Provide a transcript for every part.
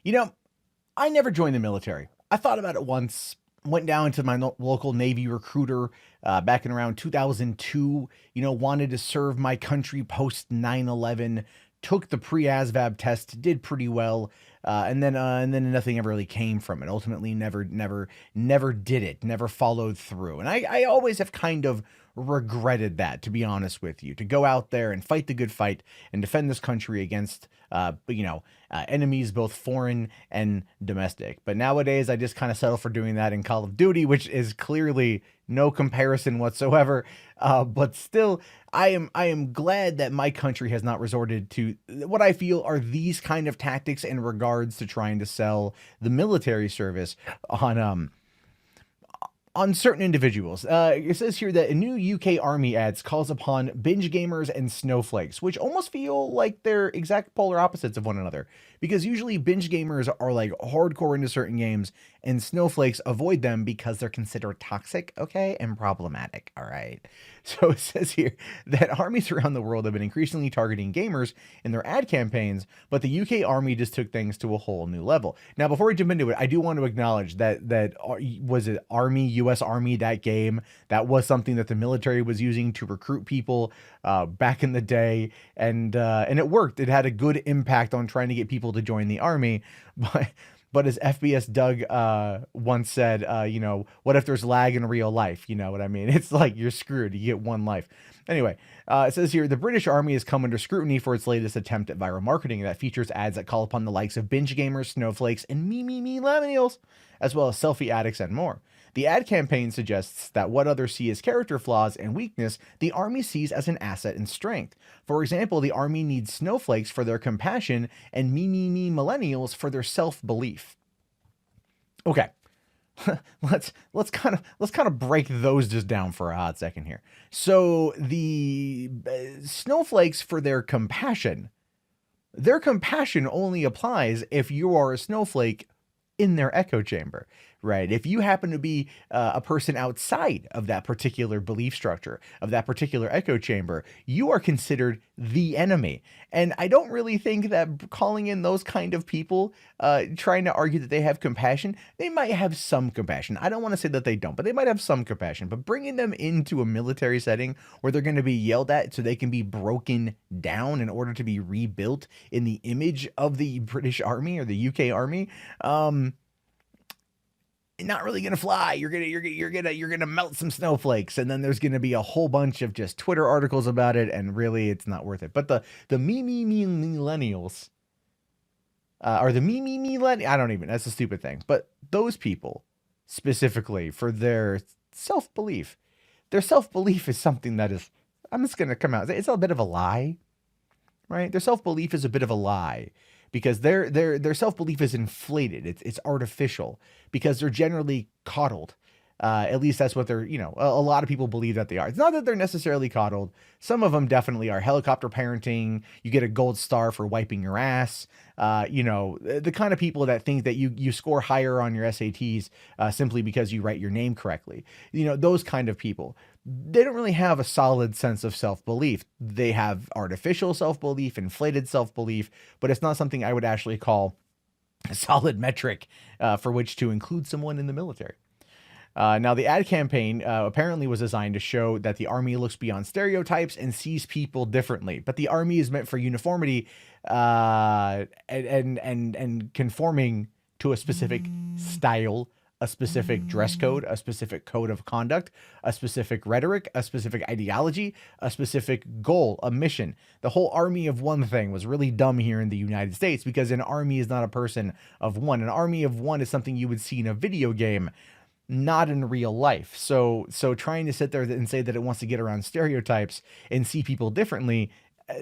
You know, I never joined the military. I thought about it once. Went down to my local Navy recruiter back in around 2002. Wanted to serve my country post 9/11. Took the pre-ASVAB test, did pretty well, and then nothing ever really came from it. Ultimately, never did it. Never followed through. And I always have kind of regretted that, to be honest with you, to go out there and fight the good fight and defend this country against enemies, both foreign and domestic. But nowadays, I just kind of settle for doing that in Call of Duty, which is clearly no comparison whatsoever. But still, I am glad that my country has not resorted to what I feel are these kind of tactics in regards to trying to sell the military service on certain individuals. It says here that a new UK Army ads calls upon binge gamers and snowflakes, which almost feel like they're exact polar opposites of one another. Because usually binge gamers are like hardcore into certain games, and snowflakes avoid them because they're considered toxic, okay, and problematic, all right? So it says here that armies around the world have been increasingly targeting gamers in their ad campaigns, but the UK Army just took things to a whole new level. Now, before we jump into it, I do want to acknowledge that was it Army, US Army, that game, that was something that the military was using to recruit people back in the day, and it worked. It had a good impact on trying to get people to join the army, but as FBS Doug once said, what if there's lag in real life? You know what I mean? It's like you're screwed. You get one life. Anyway, it says here, the British Army has come under scrutiny for its latest attempt at viral marketing that features ads that call upon the likes of binge gamers, snowflakes, and me millennials, as well as selfie addicts and more. The ad campaign suggests that what others see as character flaws and weakness, the army sees as an asset and strength. For example, the army needs snowflakes for their compassion and me millennials for their self-belief. Okay. let's kind of break those just down for a hot second here. So the snowflakes for their compassion only applies if you are a snowflake in their echo chamber, right? If you happen to be a person outside of that particular belief structure, of that particular echo chamber, you are considered the enemy. And I don't really think that calling in those kind of people, trying to argue that they have compassion, they might have some compassion. I don't want to say that they don't, but they might have some compassion. But bringing them into a military setting where they're going to be yelled at so they can be broken down in order to be rebuilt in the image of the British Army or the UK Army, not really gonna fly. You're gonna melt some snowflakes, and then there's gonna be a whole bunch of just Twitter articles about it, and really, it's not worth it. But the me millennials, or the me millennial, I don't even. That's a stupid thing. But those people specifically for their self belief is something that is. I'm just gonna come out. It's a bit of a lie, right? Their self belief is a bit of a lie because their self belief is inflated. It's artificial because they're generally coddled. At least that's what they're, a lot of people believe that they are. It's not that they're necessarily coddled. Some of them definitely are. Helicopter parenting, you get a gold star for wiping your ass. The kind of people that think that you score higher on your SATs simply because you write your name correctly. Those kind of people. They don't really have a solid sense of self-belief. They have artificial self-belief, inflated self-belief, but it's not something I would actually call a solid metric for which to include someone in the military. Now, the ad campaign apparently was designed to show that the army looks beyond stereotypes and sees people differently. But the army is meant for uniformity and conforming to a specific style, a specific dress code, a specific code of conduct, a specific rhetoric, a specific ideology, a specific goal, a mission. The whole army of one thing was really dumb here in the United States because an army is not a person of one. An army of one is something you would see in a video game, not in real life. So trying to sit there and say that it wants to get around stereotypes and see people differently,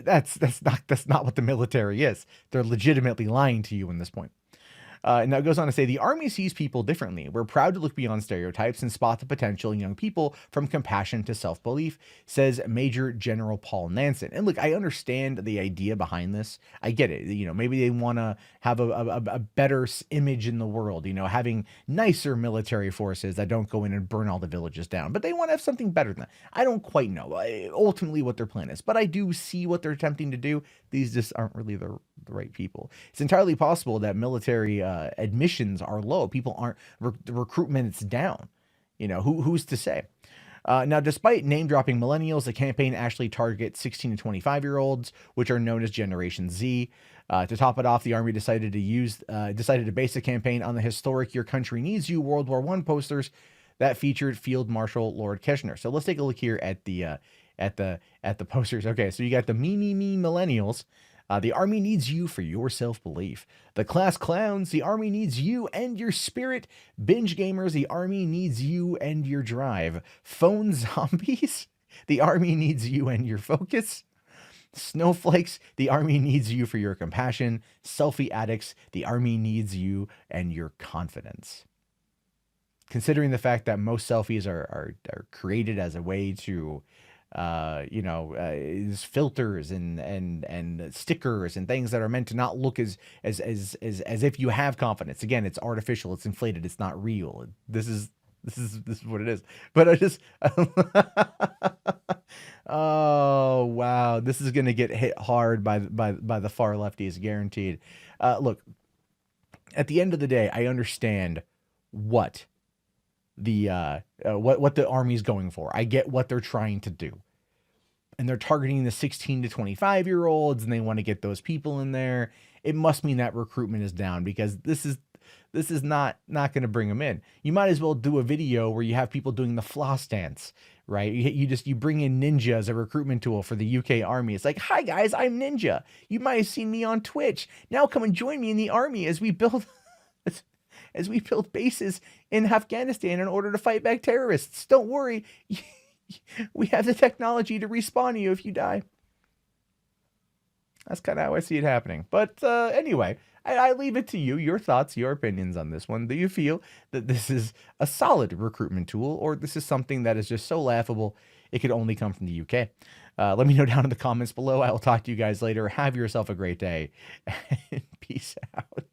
that's not what the military is. They're legitimately lying to you in this point. Now it goes on to say the Army sees people differently. We're proud to look beyond stereotypes and spot the potential in young people from compassion to self-belief, says Major General Paul Nansen. And look, I understand the idea behind this. I get it. Maybe they want to have a better image in the world, having nicer military forces that don't go in and burn all the villages down. But they want to have something better than that. I don't quite know ultimately what their plan is, but I do see what they're attempting to do. These just aren't really the right people. It's entirely possible that military admissions are low. People aren't, the recruitment's down. Who's to say? Now, despite name dropping millennials, the campaign actually targets 16 to 25-year-olds, which are known as Generation Z. To top it off, the Army decided to base the campaign on the historic "Your Country Needs You" World War I posters that featured Field Marshal Lord Kitchener. So let's take a look here at the posters. Okay, so you got the me millennials. The Army needs you for your self-belief. The class clowns, the Army needs you and your spirit. Binge gamers, the Army needs you and your drive. Phone zombies, the Army needs you and your focus. Snowflakes, the Army needs you for your compassion. Selfie addicts, the Army needs you and your confidence. Considering the fact that most selfies are created as a way to is filters and stickers and things that are meant to not look as if you have confidence. Again, it's artificial, it's inflated, it's not real. This is what it is. But I just oh wow, this is gonna get hit hard by the far lefties, guaranteed. Look, at the end of the day, I understand what the what the Army's going for. I get what they're trying to do. And they're targeting the 16 to 25-year-olds, and they want to get those people in there. It must mean that recruitment is down, because this is not going to bring them in. You might as well do a video where you have people doing the floss dance, right? You bring in Ninja as a recruitment tool for the UK Army. It's like, hi guys, I'm Ninja. You might have seen me on Twitch. Now come and join me in the Army as we build bases in Afghanistan in order to fight back terrorists. Don't worry. We have the technology to respawn you if you die. That's kind of how I see it happening. But anyway, I leave it to you, your thoughts, your opinions on this one. Do you feel that this is a solid recruitment tool, or this is something that is just so laughable it could only come from the UK? Let me know down in the comments below. I will talk to you guys later. Have yourself a great day, and peace out.